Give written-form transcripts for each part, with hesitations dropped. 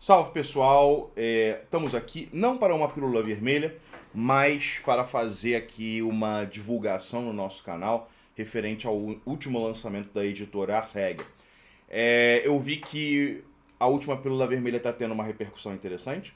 Salve pessoal, estamos aqui não para uma pílula vermelha, mas para fazer aqui uma divulgação no nosso canal referente ao último lançamento da editora Ars Regia. Eu vi que a última pílula vermelha está tendo uma repercussão interessante,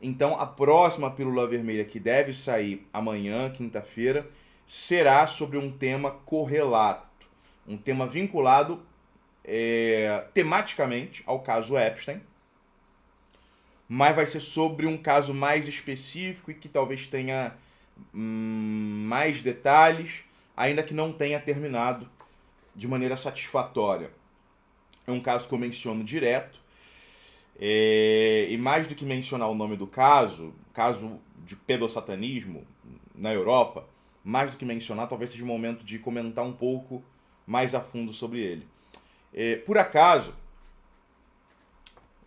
então a próxima pílula vermelha que deve sair amanhã, quinta-feira, será sobre um tema correlato, um tema vinculado tematicamente ao caso Epstein, mas vai ser sobre um caso mais específico e que talvez tenha mais detalhes, ainda que não tenha terminado de maneira satisfatória. É um caso que eu menciono direto, e mais do que mencionar o nome do caso de pedossatanismo na Europa, mais do que mencionar, talvez seja o momento de comentar um pouco mais a fundo sobre ele. Por acaso,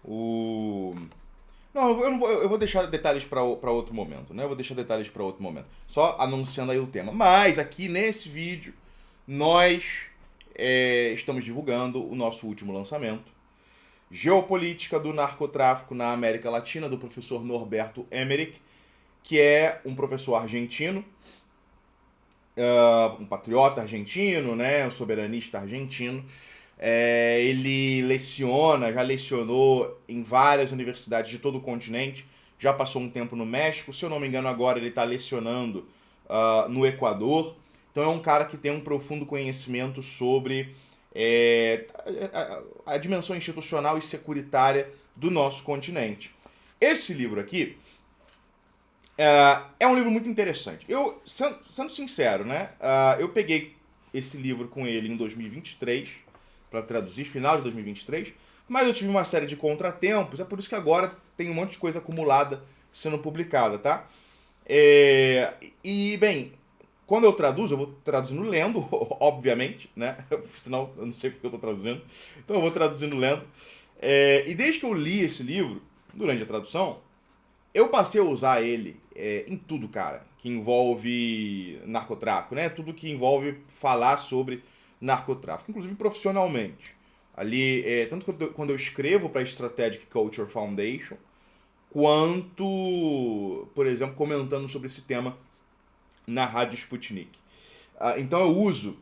o não, eu, não vou, eu vou deixar detalhes para outro momento, né? Eu vou deixar detalhes para outro momento. Só anunciando aí o tema. Mas aqui nesse vídeo, nós estamos divulgando o nosso último lançamento. Geopolítica do Narcotráfico na América Latina, do professor Norberto Emmerich, que é um professor argentino, um patriota argentino, né? Um soberanista argentino. Ele já lecionou em várias universidades de todo o continente, já passou um tempo no México, se eu não me engano agora ele está lecionando no Equador. Então é um cara que tem um profundo conhecimento sobre a dimensão institucional e securitária do nosso continente. Esse livro aqui é um livro muito interessante. Sendo sincero, né, eu peguei esse livro com ele em 2023, para traduzir, final de 2023, mas eu tive uma série de contratempos, é por isso que agora tem um monte de coisa acumulada sendo publicada, tá? Bem, quando eu traduzo, eu vou traduzindo lendo, obviamente, né? Senão eu não sei porque eu tô traduzindo. Então eu vou traduzindo lendo. E desde que eu li esse livro, durante a tradução, eu passei a usar ele em tudo, cara, que envolve narcotráfico, né? Tudo que envolve falar sobre narcotráfico, inclusive profissionalmente. Ali, tanto quando eu escrevo para a Strategic Culture Foundation, quanto, por exemplo, comentando sobre esse tema na Rádio Sputnik. Então eu uso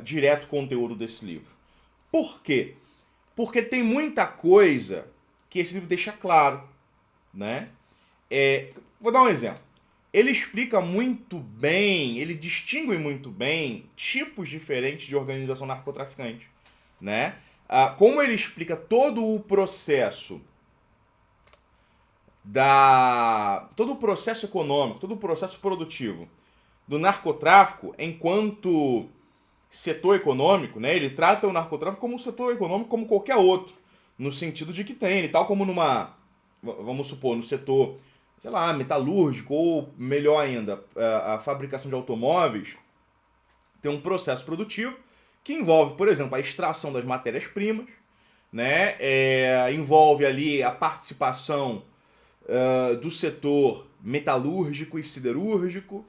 direto o conteúdo desse livro. Por quê? Porque tem muita coisa que esse livro deixa claro, né? Vou dar um exemplo. Ele explica muito bem, ele distingue muito bem tipos diferentes de organização narcotraficante, né? Como ele explica todo o processo todo o processo econômico, todo o processo produtivo do narcotráfico enquanto setor econômico, né? Ele trata o narcotráfico como um setor econômico como qualquer outro, no sentido de que tem, tal como vamos supor, no setor, sei lá, metalúrgico ou melhor ainda, a fabricação de automóveis, tem um processo produtivo que envolve, por exemplo, a extração das matérias-primas, né? Envolve ali a participação do setor metalúrgico e siderúrgico,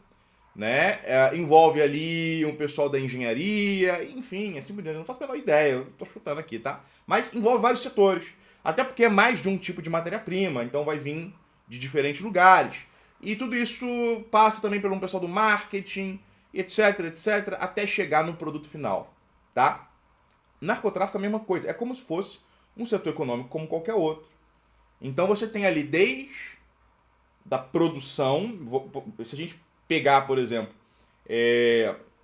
né? Envolve ali um pessoal da engenharia, enfim, assim por diante. Eu não faço a menor ideia, eu tô chutando aqui, tá? Mas envolve vários setores. Até porque é mais de um tipo de matéria-prima, então vai vir de diferentes lugares. E tudo isso passa também pelo pessoal do marketing, etc, etc, até chegar no produto final, tá? Narcotráfico é a mesma coisa, é como se fosse um setor econômico como qualquer outro. Então você tem ali desde da produção, se a gente pegar, por exemplo,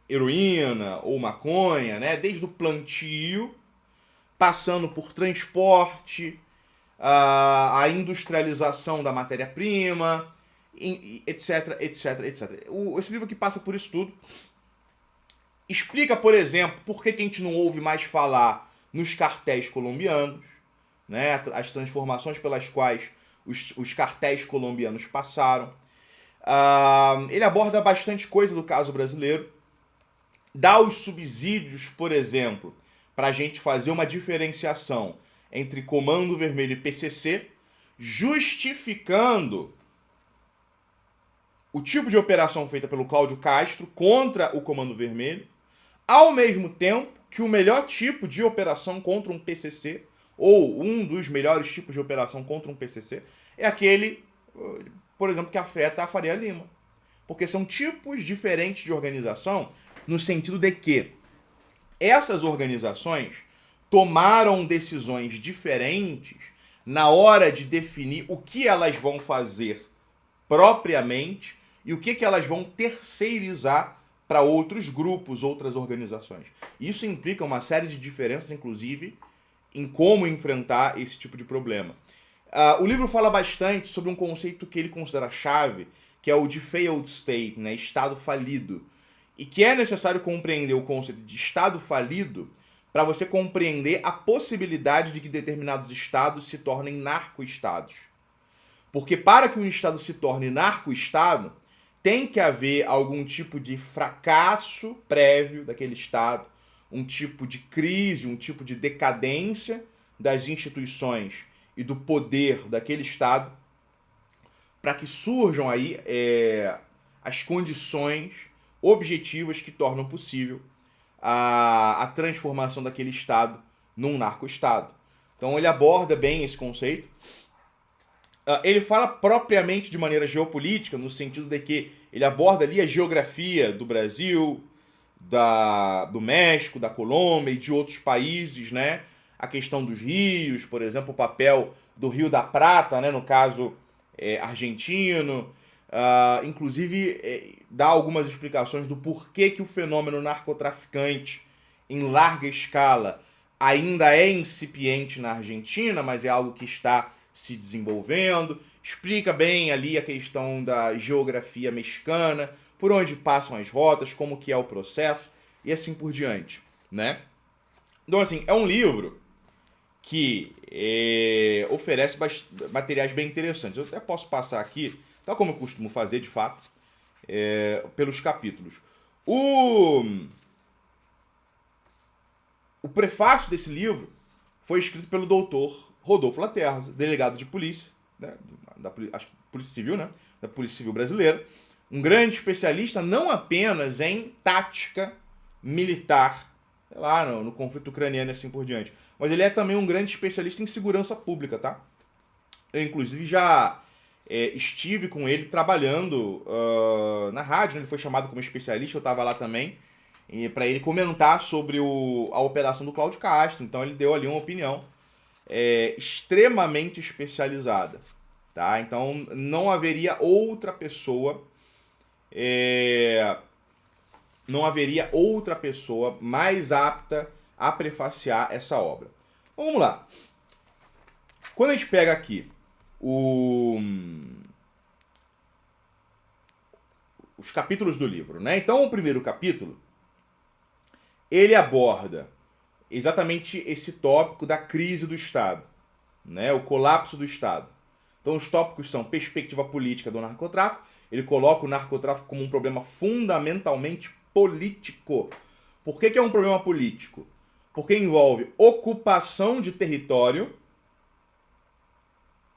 heroína ou maconha, né, desde o plantio, passando por transporte, a industrialização da matéria-prima, etc, etc, etc. Esse livro que passa por isso tudo explica, por exemplo, por que a gente não ouve mais falar nos cartéis colombianos, né, as transformações pelas quais os cartéis colombianos passaram. Ele aborda bastante coisa do caso brasileiro, dá os subsídios, por exemplo, para a gente fazer uma diferenciação entre Comando Vermelho e PCC, justificando o tipo de operação feita pelo Cláudio Castro contra o Comando Vermelho, ao mesmo tempo que o melhor tipo de operação contra um PCC ou um dos melhores tipos de operação contra um PCC, é aquele, por exemplo, que afeta a Faria Lima. Porque são tipos diferentes de organização, no sentido de que essas organizações tomaram decisões diferentes na hora de definir o que elas vão fazer propriamente e o que elas vão terceirizar para outros grupos, outras organizações. Isso implica uma série de diferenças, inclusive, em como enfrentar esse tipo de problema. O livro fala bastante sobre um conceito que ele considera chave, que é o de failed state, né? Estado falido. E que é necessário compreender o conceito de estado falido para você compreender a possibilidade de que determinados estados se tornem narco-estados. Porque para que um estado se torne narco-estado, tem que haver algum tipo de fracasso prévio daquele estado, um tipo de crise, um tipo de decadência das instituições e do poder daquele estado, para que surjam aí as condições objetivas que tornam possível a transformação daquele estado num narco-estado. Então ele aborda bem esse conceito. Ele fala propriamente de maneira geopolítica, no sentido de que ele aborda ali a geografia do Brasil, do México, da Colômbia e de outros países, né? A questão dos rios, por exemplo, o papel do Rio da Prata, né? No caso argentino. Inclusive, dá algumas explicações do porquê que o fenômeno narcotraficante em larga escala ainda é incipiente na Argentina, mas é algo que está se desenvolvendo. Explica bem ali a questão da geografia mexicana, por onde passam as rotas, como que é o processo e assim por diante, né? Então, assim, é um livro que oferece materiais bem interessantes. Eu até posso passar aqui, tal como eu costumo fazer, de fato, pelos capítulos. O prefácio desse livro foi escrito pelo doutor Rodolfo Laterza, delegado de polícia, né, acho que Polícia Civil, né, da Polícia Civil Brasileira, um grande especialista não apenas em tática militar, sei lá, no conflito ucraniano e assim por diante, mas ele é também um grande especialista em segurança pública, tá? Eu, inclusive, já estive com ele trabalhando na rádio, né? Ele foi chamado como especialista, eu estava lá também, para ele comentar sobre a operação do Cláudio Castro. Então ele deu ali uma opinião extremamente especializada, tá? Então não haveria outra pessoa mais apta a prefaciar essa obra. Então, vamos lá. Quando a gente pega aqui os capítulos do livro, né? Então o primeiro capítulo ele aborda exatamente esse tópico da crise do Estado, né? O colapso do Estado. Então os tópicos são perspectiva política do narcotráfico. Ele coloca o narcotráfico como um problema fundamentalmente político. Por que é um problema político? Porque envolve ocupação de território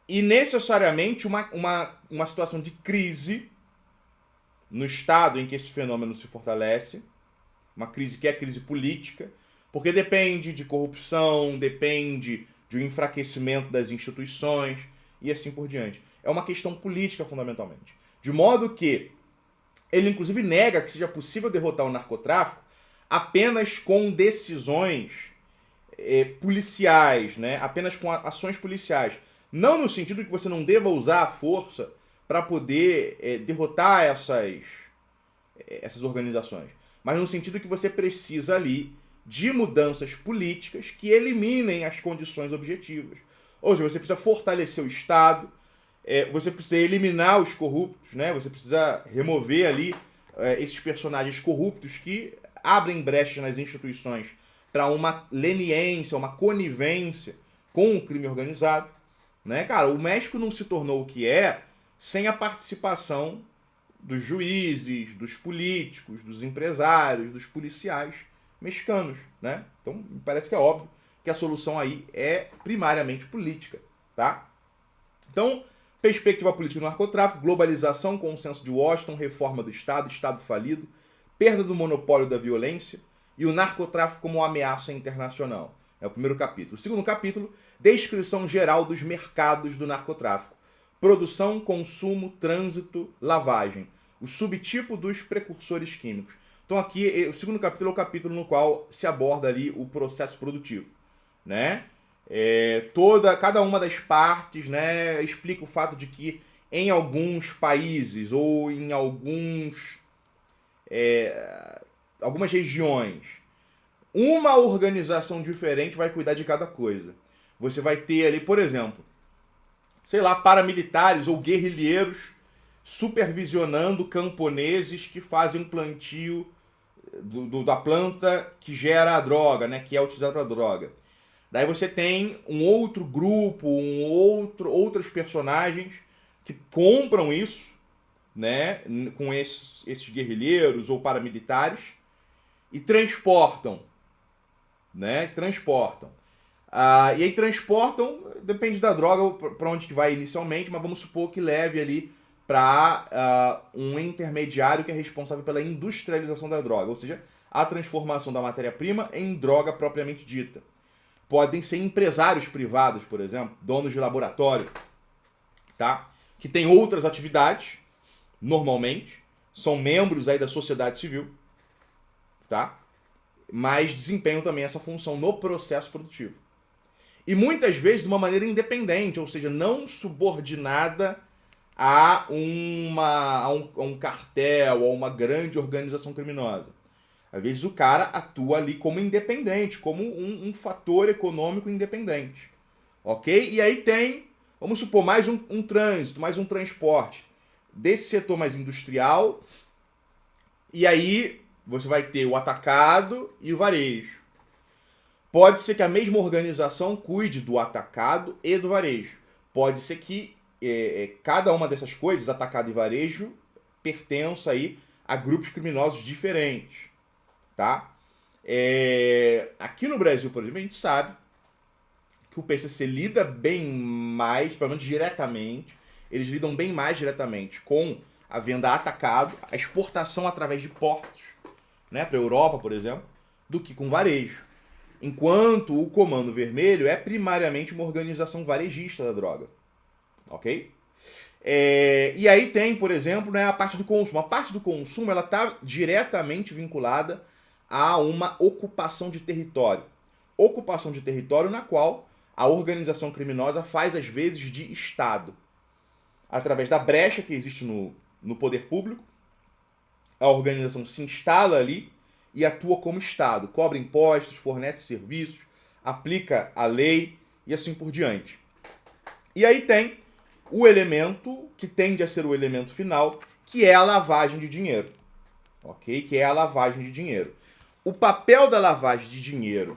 e necessariamente uma situação de crise no estado em que esse fenômeno se fortalece, uma crise que é crise política, porque depende de corrupção, depende de um enfraquecimento das instituições e assim por diante. É uma questão política, fundamentalmente. De modo que ele, inclusive, nega que seja possível derrotar o narcotráfico apenas com decisões policiais, né? Apenas com ações policiais. Não no sentido que você não deva usar a força para poder derrotar essas organizações, mas no sentido que você precisa ali de mudanças políticas que eliminem as condições objetivas. Ou seja, você precisa fortalecer o Estado, você precisa eliminar os corruptos, né? Você precisa remover ali esses personagens corruptos que abrem brechas nas instituições para uma leniência, uma conivência com o crime organizado, né? Cara, o México não se tornou o que é sem a participação dos juízes, dos políticos, dos empresários, dos policiais mexicanos, né? Então, me parece que é óbvio que a solução aí é primariamente política, tá? Então, perspectiva política do narcotráfico, globalização, consenso de Washington, reforma do Estado, Estado falido, perda do monopólio da violência e o narcotráfico como ameaça internacional. É o primeiro capítulo. O segundo capítulo, descrição geral dos mercados do narcotráfico. Produção, consumo, trânsito, lavagem. O subtipo dos precursores químicos. Então aqui, o segundo capítulo é o capítulo no qual se aborda ali o processo produtivo, né? Cada uma das partes, né, explica o fato de que em alguns países ou em algumas regiões, uma organização diferente vai cuidar de cada coisa. Você vai ter ali, por exemplo, sei lá, paramilitares ou guerrilheiros supervisionando camponeses que fazem plantio da planta que gera a droga, né, que é utilizada para droga. Daí você tem um outro grupo, outros personagens que compram isso, né, com esses guerrilheiros ou paramilitares e transportam, né, e aí transportam, depende da droga para onde que vai inicialmente, mas vamos supor que leve ali para um intermediário que é responsável pela industrialização da droga, ou seja, a transformação da matéria-prima em droga propriamente dita. Podem ser empresários privados, por exemplo, donos de laboratório, tá? Que têm outras atividades, normalmente, são membros aí da sociedade civil, tá? Mas desempenham também essa função no processo produtivo. E muitas vezes de uma maneira independente, ou seja, não subordinada a um cartel, a uma grande organização criminosa. Às vezes o cara atua ali como independente, como um fator econômico independente. Ok? E aí tem, vamos supor, mais um trânsito, mais um transporte desse setor mais industrial. E aí você vai ter o atacado e o varejo. Pode ser que a mesma organização cuide do atacado e do varejo. Pode ser que cada uma dessas coisas, atacado e varejo, pertença aí a grupos criminosos diferentes. Tá? Aqui no Brasil, por exemplo, a gente sabe que o PCC lida bem mais, pelo menos diretamente, eles lidam bem mais diretamente com a venda atacado, a exportação através de portos, né, para a Europa, por exemplo, do que com varejo. Enquanto o Comando Vermelho é primariamente uma organização varejista da droga. Ok? E aí tem, por exemplo, né, a parte do consumo. A parte do consumo está diretamente vinculada a uma ocupação de território. Ocupação de território na qual a organização criminosa faz, às vezes, de Estado. Através da brecha que existe no poder público, a organização se instala ali e atua como Estado. Cobra impostos, fornece serviços, aplica a lei e assim por diante. E aí tem o elemento que tende a ser o elemento final, que é a lavagem de dinheiro. Ok? Que é a lavagem de dinheiro. O papel da lavagem de dinheiro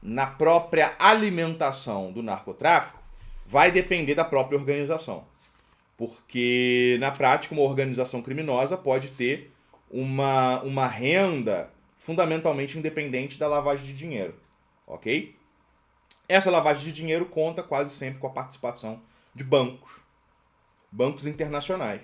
na própria alimentação do narcotráfico vai depender da própria organização. Porque, na prática, uma organização criminosa pode ter uma renda fundamentalmente independente da lavagem de dinheiro. Ok? Essa lavagem de dinheiro conta quase sempre com a participação de bancos internacionais.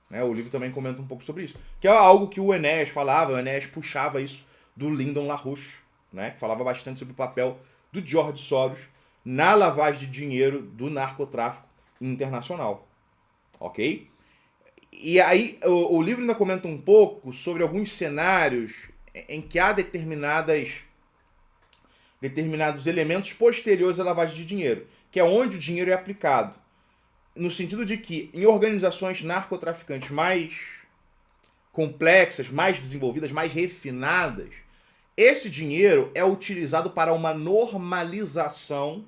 Né? O livro também comenta um pouco sobre isso. Que é algo que o Enéas falava, o Enéas puxava isso do Lyndon LaRouche, né? Que falava bastante sobre o papel do George Soros na lavagem de dinheiro do narcotráfico internacional. Ok? E aí o livro ainda comenta um pouco sobre alguns cenários em que há determinados elementos posteriores à lavagem de dinheiro, que é onde o dinheiro é aplicado. No sentido de que em organizações narcotraficantes mais complexas, mais desenvolvidas, mais refinadas, esse dinheiro é utilizado para uma normalização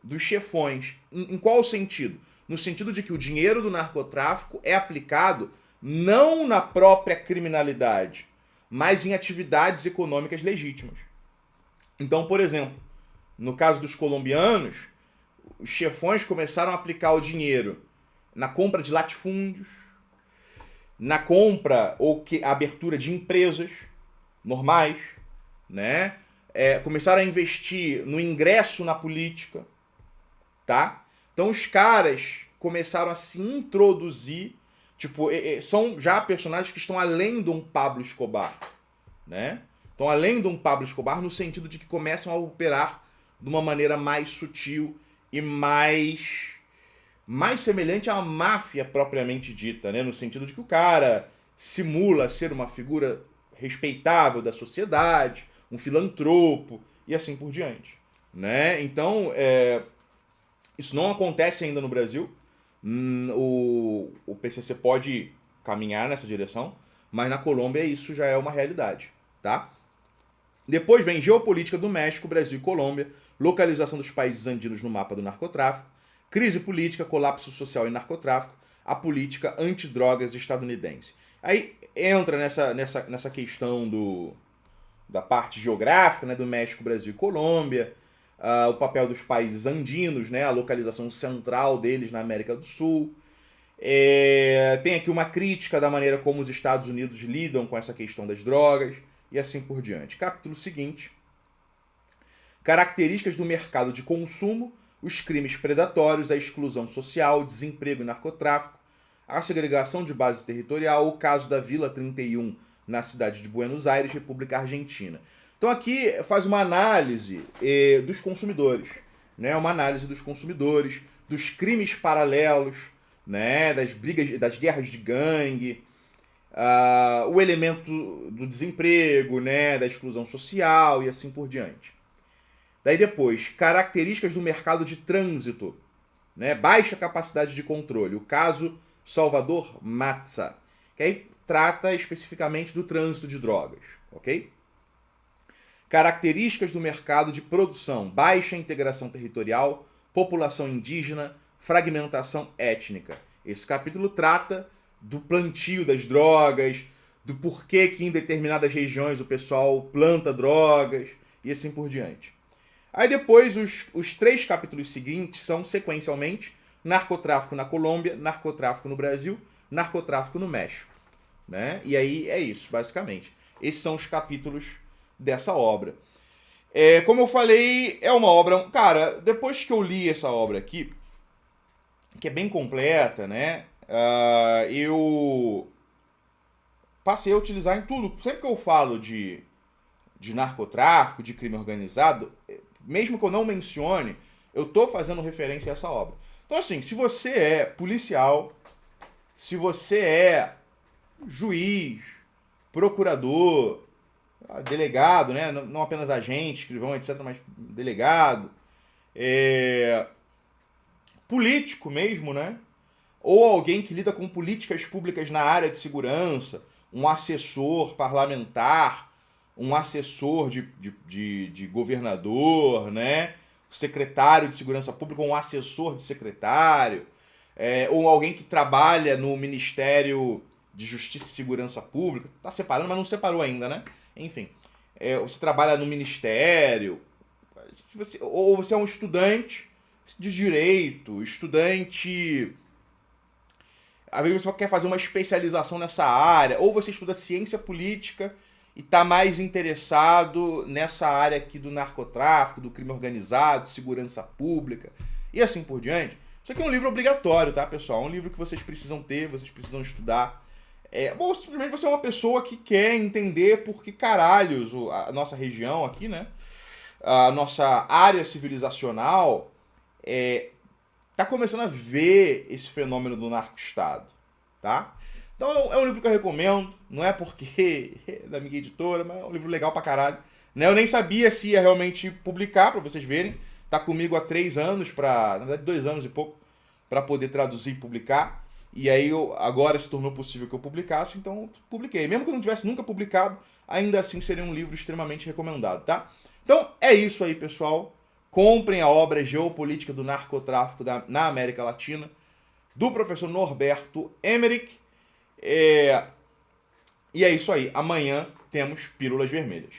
dos chefões. Em qual sentido? No sentido de que o dinheiro do narcotráfico é aplicado não na própria criminalidade, mas em atividades econômicas legítimas. Então, por exemplo, no caso dos colombianos, os chefões começaram a aplicar o dinheiro na compra de latifúndios, na compra ou abertura de empresas normais, né? Começaram a investir no ingresso na política, tá? Então os caras começaram a se introduzir, tipo, são já personagens que estão além de um Pablo Escobar, né? Então, além de um Pablo Escobar, no sentido de que começam a operar de uma maneira mais sutil e mais semelhante à máfia propriamente dita, né? No sentido de que o cara simula ser uma figura respeitável da sociedade, um filantropo e assim por diante, né? Então, isso não acontece ainda no Brasil. O PCC pode caminhar nessa direção, mas na Colômbia isso já é uma realidade, tá? Depois vem geopolítica do México, Brasil e Colômbia, localização dos países andinos no mapa do narcotráfico, crise política, colapso social e narcotráfico, a política antidrogas estadunidense. Aí entra nessa questão da parte geográfica, né, do México, Brasil e Colômbia, o papel dos países andinos, né, a localização central deles na América do Sul. Tem aqui uma crítica da maneira como os Estados Unidos lidam com essa questão das drogas e assim por diante. Capítulo seguinte: características do mercado de consumo, os crimes predatórios, a exclusão social, desemprego e narcotráfico, a segregação de base territorial, o caso da Vila 31 na cidade de Buenos Aires, República Argentina. Então aqui faz uma análise dos consumidores, né? Uma análise dos consumidores, dos crimes paralelos, né? Das brigas, das guerras de gangue, o elemento do desemprego, né? Da exclusão social e assim por diante. Daí depois, características do mercado de trânsito, né? Baixa capacidade de controle, o caso Salvador Matza, que aí trata especificamente do trânsito de drogas, ok? Características do mercado de produção, baixa integração territorial, população indígena, fragmentação étnica. Esse capítulo trata do plantio das drogas, do porquê que em determinadas regiões o pessoal planta drogas e assim por diante. Aí depois os 3 capítulos seguintes são sequencialmente narcotráfico na Colômbia, narcotráfico no Brasil, narcotráfico no México, né? E aí é isso, basicamente. Esses são os capítulos dessa obra. Como eu falei, é uma obra... Cara, depois que eu li essa obra aqui, que é bem completa, né? Eu passei a utilizar em tudo. Sempre que eu falo de narcotráfico, de crime organizado, mesmo que eu não mencione, eu tô fazendo referência a essa obra. Então, assim, se você é policial, se você é juiz, procurador, delegado, né? Não apenas agente, escrivão, etc., mas delegado, político mesmo, né? Ou alguém que lida com políticas públicas na área de segurança, um assessor parlamentar, um assessor de governador, né? Secretário de segurança pública, um assessor de secretário, ou alguém que trabalha no Ministério de Justiça e Segurança Pública, tá separando, mas não separou ainda, né? Enfim, você trabalha no Ministério, ou você é um estudante de direito, estudante... Às vezes você quer fazer uma especialização nessa área, ou você estuda ciência política e está mais interessado nessa área aqui do narcotráfico, do crime organizado, segurança pública e assim por diante. Isso aqui é um livro obrigatório, tá, pessoal? É um livro que vocês precisam ter, vocês precisam estudar. Ou simplesmente você é uma pessoa que quer entender por que caralhos a nossa região aqui, né? A nossa área civilizacional tá começando a ver esse fenômeno do narco-estado, tá? Então é um livro que eu recomendo, não é porque é da minha editora, mas é um livro legal pra caralho. Né? Eu nem sabia se ia realmente publicar, pra vocês verem. Tá comigo há 3 anos, na verdade 2 anos e pouco, pra poder traduzir e publicar. E aí agora se tornou possível que eu publicasse, então publiquei. Mesmo que eu não tivesse nunca publicado, ainda assim seria um livro extremamente recomendado, tá? Então é isso aí, pessoal. Comprem a obra Geopolítica do Narcotráfico na América Latina, do professor Norberto Emmerich. E é isso aí. Amanhã temos Pílulas Vermelhas.